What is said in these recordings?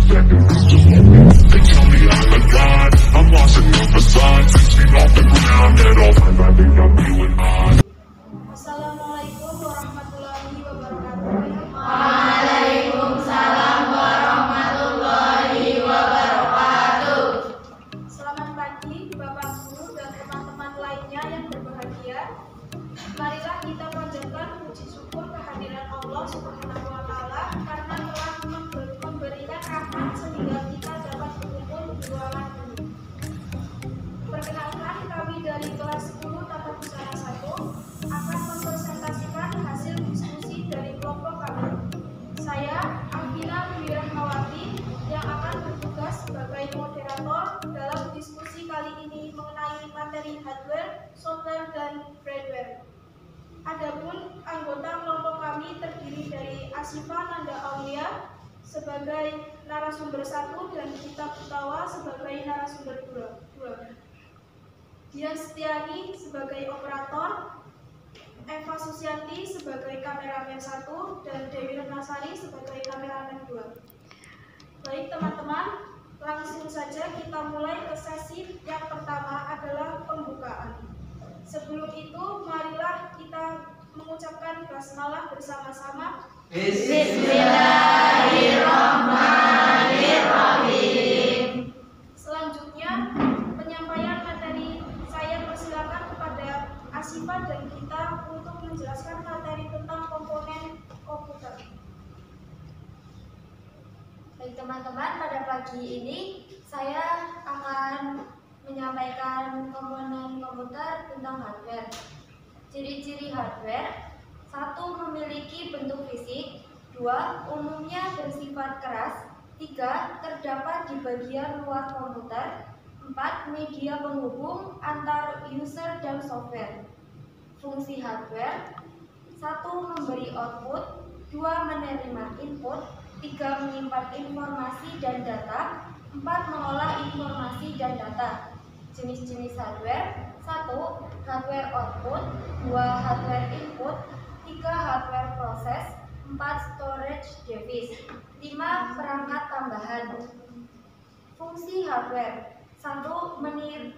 They tell me I'm a god, I'm lost in the facade. 6 feet off the ground at all times, I think I'm feeling odd. Assalamualaikum warahmatullahi wabarakatuh. Waalaikumsalam warahmatullahi wabarakatuh. Selamat pagi Bapak Guru dan teman-teman lainnya yang berbahagia. Marilah kita panjatkan puji syukur kehadiran Allah Subhanahu wa Ta'ala karena telah memberikan rahmat sehingga kita dapat berkumpul di ruangan ini. Perkenalkan, kami dari kelas 10 Tata Busana 1 akan mempresentasikan hasil diskusi dari kelompok kami. Saya, Afina Wirahmawati, yang akan bertugas sebagai moderator dalam diskusi kali ini mengenai materi hardware, software, dan brainware. Adapun anggota kelompok kami terdiri dari Asifa Nanda Aulia sebagai narasumber 1 dan Gita Putawa sebagai narasumber 2. Dian Setiani sebagai operator, Eva Susianti sebagai kameramen 1, dan Dewi Renasari sebagai kameramen 2. Baik teman-teman, langsung saja kita mulai ke sesi yang pertama adalah pembukaan. Sebelum itu, marilah kita mengucapkan basmalah bersama-sama. Bismillahirrahmanirrahim. Selanjutnya, penyampaian materi saya persilakan kepada Asifa dan Gita untuk menjelaskan materi tentang komponen komputer. Baik teman-teman, pada pagi ini saya akan menyampaikan komponen komputer tentang hardware. Ciri-ciri hardware: 1. Memiliki bentuk fisik. 2. Umumnya bersifat keras. 3. Terdapat di bagian luar komputer. 4. Media penghubung antar user dan software. Fungsi hardware: 1. Memberi output. 2. Menerima input. 3. Menyimpan informasi dan data. 4. Mengolah informasi dan data. Jenis-jenis hardware: 1. Hardware output. 2. Hardware input. 3. Hardware proses. 4. Storage device. 5. Perangkat tambahan. Fungsi hardware: 1.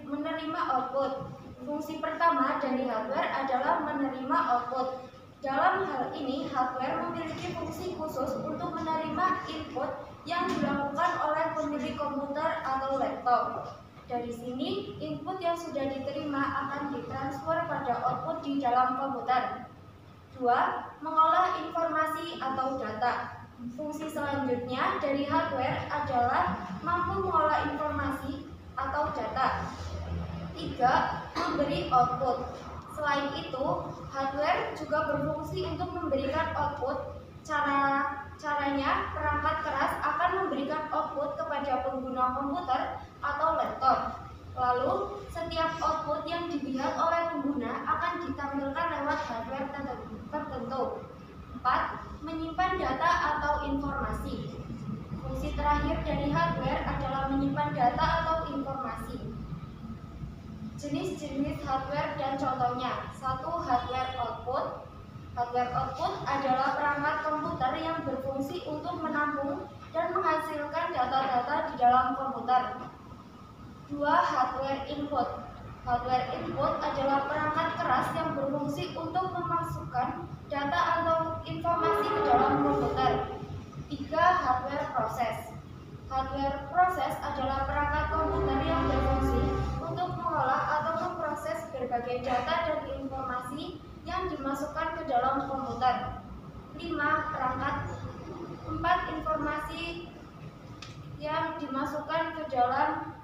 Menerima output. Fungsi pertama dari hardware adalah menerima output. Dalam hal ini, hardware memiliki fungsi khusus untuk menerima input yang dilakukan oleh pemilik komputer atau laptop. Dari sini, input yang sudah diterima akan ditransfer pada output di dalam komputer. 2. Mengolah informasi atau data. Fungsi selanjutnya dari hardware adalah mampu mengolah informasi atau data. 3. Memberi output. Selain itu, hardware juga berfungsi untuk memberikan output. Caranya, perangkat keras akan memberikan output kepada pengguna komputer atau laptop. Lalu, setiap output yang dilihat oleh pengguna akan ditampilkan lewat hardware tertentu. 4. Menyimpan data atau informasi. Fungsi terakhir dari hardware adalah menyimpan data atau informasi. Jenis-jenis hardware dan contohnya: 1. Hardware output. Hardware output adalah perangkat komputer yang berfungsi untuk menampung dan menghasilkan data-data di dalam komputer. 2. Hardware input. Hardware input adalah perangkat keras yang berfungsi untuk memasukkan data atau informasi ke dalam komputer. 3. Hardware proses. Hardware proses adalah perangkat komputer yang berfungsi untuk mengolah atau memproses berbagai data dan informasi yang dimasukkan ke dalam komputer. 5. Perangkat. 4. Informasi yang dimasukkan ke dalam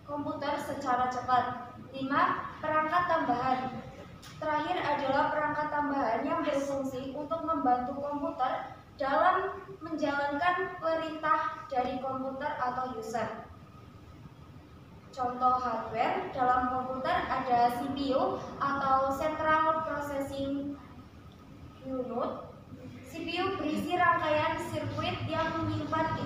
komputer secara cepat. 5. Perangkat tambahan. Terakhir adalah perangkat tambahan yang berfungsi untuk membantu komputer dalam menjalankan perintah dari komputer atau user. Contoh hardware dalam komputer ada CPU atau Central Processing Unit. CPU berisi rangkaian sirkuit yang menyimpan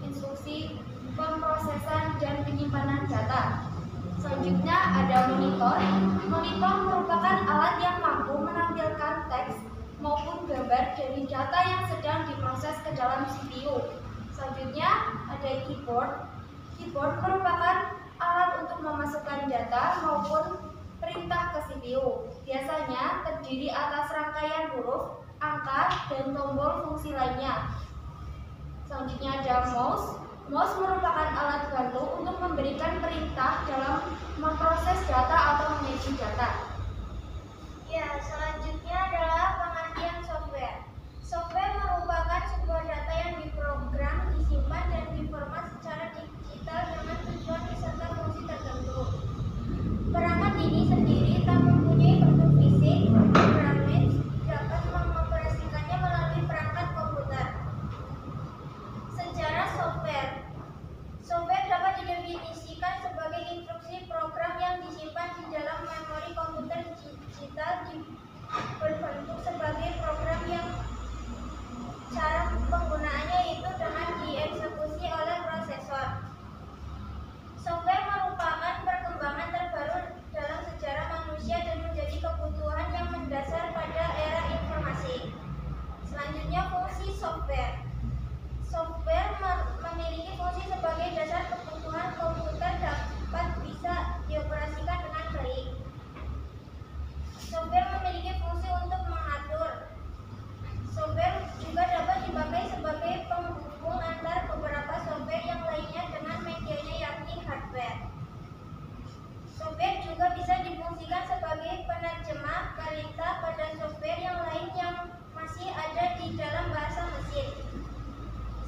instruksi pemrosesan dan penyimpanan data. Selanjutnya ada monitor. Monitor merupakan alat yang mampu menampilkan teks maupun gambar dari data yang sedang diproses ke dalam CPU. Selanjutnya ada keyboard. Keyboard merupakan alat untuk memasukkan data maupun perintah ke CPU. Biasanya terdiri atas rangkaian huruf, angka, dan tombol fungsi lainnya. Selanjutnya ada mouse. Mouse merupakan alat bantu untuk memberikan perintah dalam memproses data atau mengeji data. Ya, selanjutnya adalah pengertian software. Software merupakan sebuah data yang diprogram, disimpan, dan diformat secara digital dengan tujuan beserta fungsi tertentu. Perangkat ini sendiri tak mempunyai bentuk fisik, programming dapat mengoperasikannya melalui perangkat komputer. Sejarah software. Software dapat didefinisikan sebagai instruksi program yang disimpan di dalam memori komputer digital berbentuk sebagai program yang cara penggunaannya yaitu dengan dieksekusi oleh prosesor. Software merupakan perkembangan terbaru dalam sejarah manusia dan menjadi kebutuhan yang mendasar pada era informasi. Selanjutnya, fungsi software. Software memiliki fungsi sebagai dasar kebutuhan komputer dapat bisa dioperasikan dengan baik. Software memiliki fungsi untuk mengatur. Software juga dapat dipakai sebagai penghubung antar beberapa software yang lainnya dengan medianya yakni hardware. Software juga bisa difungsikan sebagai penerjemah berita pada software yang lain yang masih ada di dalam bahasa mesin.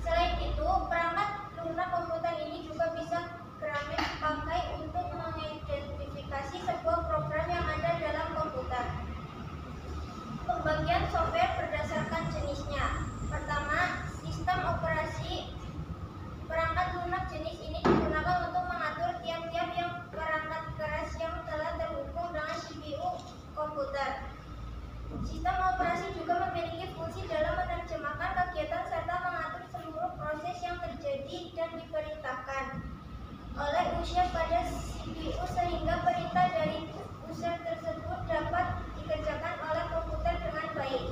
Selain itu, perangkat lunak komputer ini juga bisa keramik dipakai untuk mengidentifikasi sebuah program yang ada dalam komputer. Pembagian software berdasarkan jenisnya. Pertama, sistem operasi. Perangkat lunak jenis ini digunakan untuk mengatur tiap-tiap yang perangkat keras yang telah terhubung dengan CPU komputer. Sistem operasi juga memiliki fungsi dalam menerjemahkan kegiatan serta mengatur seluruh proses yang terjadi dan diperintahkan oleh user pada CPU sehingga perintah dari user tersebut dapat dikerjakan oleh komputer dengan baik.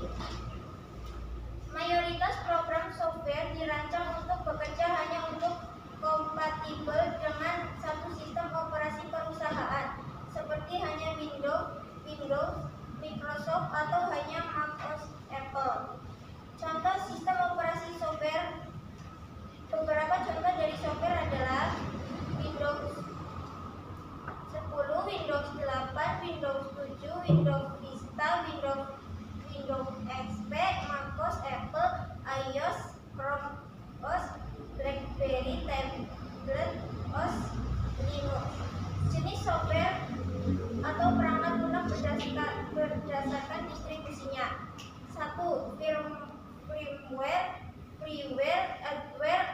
Mayoritas program software dirancang untuk bekerja hanya untuk kompatibel dengan satu sistem operasi perusahaan, seperti hanya Windows, Microsoft, atau hanya macOS Apple. Contoh sistem operasi software. Beberapa contoh dari software adalah Windows 10, Windows 8, Windows 7, Windows Vista, Windows XP, macOS Apple, iOS, Chrome OS, BlackBerry, tablet OS, Linux. Jenis software atau perangkat lunak berdasarkan distribusinya. 1. Firmware, freeware, adware,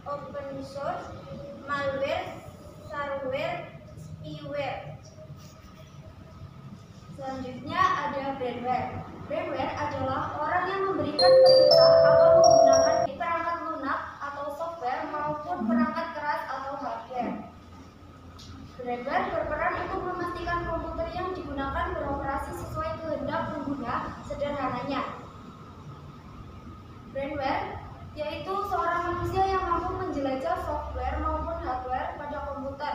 open source, malware, shareware, spyware. Selanjutnya ada brandware. Brandware adalah orang yang memberikan perintah atau menggunakan perangkat lunak atau software maupun perangkat keras atau hardware. Brandware berperan untuk memastikan komputer yang digunakan beroperasi sesuai kehendak pengguna. Sederhananya, brandware yaitu seorang manusia yang mampu menjelajah software maupun hardware pada komputer.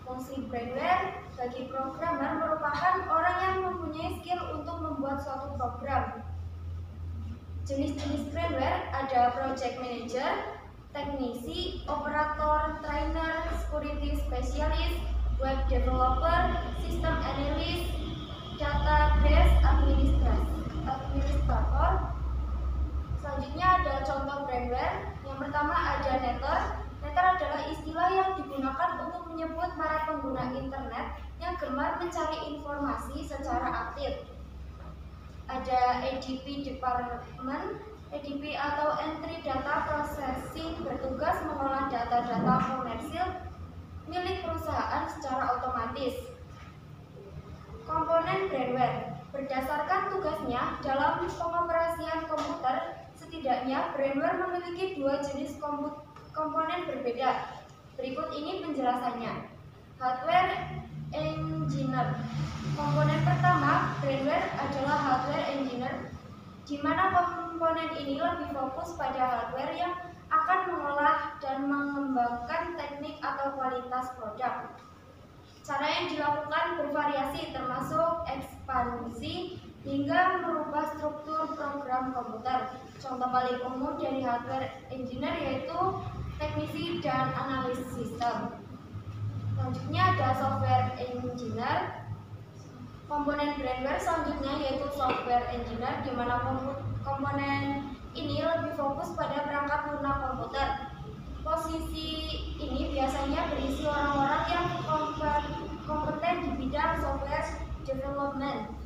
Fungsi brandware bagi programmer merupakan orang yang mempunyai skill untuk membuat suatu program. Jenis-jenis brandware ada project manager, teknisi, operator, trainer, security specialist, web developer, system analyst, database administrator. Selanjutnya ada contoh brandware. Yang pertama ada Netter. Netter adalah istilah yang digunakan untuk menyebut para pengguna internet yang gemar mencari informasi secara aktif. Ada ADP Department. ADP atau Entry Data Processing bertugas mengolah data-data komersil milik perusahaan secara otomatis. Komponen brandware berdasarkan tugasnya dalam pengoperasian komputer, setidaknya brandware memiliki dua jenis komponen berbeda. Berikut ini penjelasannya. Hardware engineer. Komponen pertama, brandware adalah hardware engineer. di mana komponen ini lebih fokus pada hardware yang akan mengolah dan mengembangkan teknik atau kualitas produk. Cara yang dilakukan bervariasi termasuk ekspansi hingga merubah struktur program komputer. Contoh paling umum dari hardware engineer yaitu teknisi dan analis sistem. Selanjutnya ada software engineer. Komponen brandware selanjutnya yaitu software engineer, di mana komponen ini lebih fokus pada perangkat lunak komputer. Posisi ini biasanya berisi orang-orang yang kompeten di bidang software development.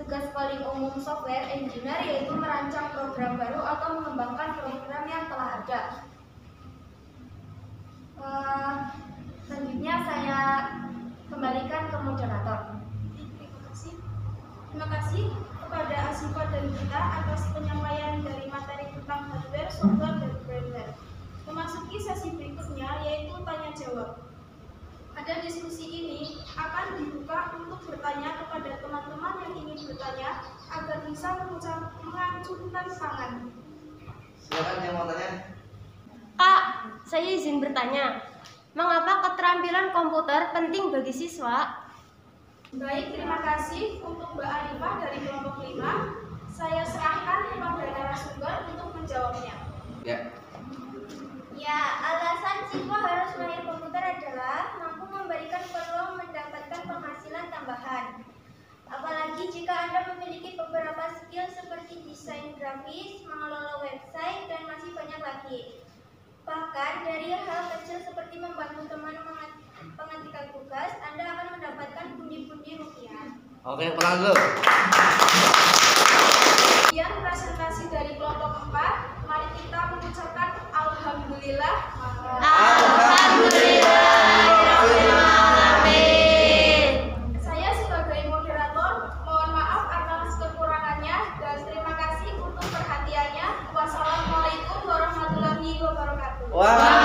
Tugas paling umum software engineer yaitu merancang program baru atau mengembangkan program yang telah ada. Selanjutnya saya kembalikan ke moderator. Terima kasih kepada Asifa dan Gita atas penyampaian dari materi tentang hardware, software, dan brandware. Memasuki sesi berikutnya yaitu tanya jawab. Pada diskusi ini akan dibuka untuk bertanya kepada teman-teman yang ingin bertanya agar bisa mengacungkan tangan. Silakan yang mau tanya. Kak, saya izin bertanya. Mengapa keterampilan komputer penting bagi siswa? Baik, terima kasih untuk Mbak Arifah dari kelompok 5. Saya serahkan kepada narasumber untuk menjawabnya. Ya. Ya, alasan siswa harus mahir komputer adalah mampu memberikan peluang mendapatkan penghasilan tambahan. Apalagi jika Anda memiliki beberapa skill seperti desain grafis, mengelola website, dan masih banyak lagi. Bahkan dari hal kecil seperti membantu teman mengetikkan tugas, Anda akan mendapatkan pundi-pundi rupiah. Oke, pulang dulu. Sekian presentasi dari kelompok 4. Mari kita mengucapkan Alhamdulillah. Alhamdulillahirrahmanirrahim. Saya sebagai moderator mohon maaf atas kekurangannya dan terima kasih untuk perhatiannya. Wassalamualaikum warahmatullahi wabarakatuh. Wah.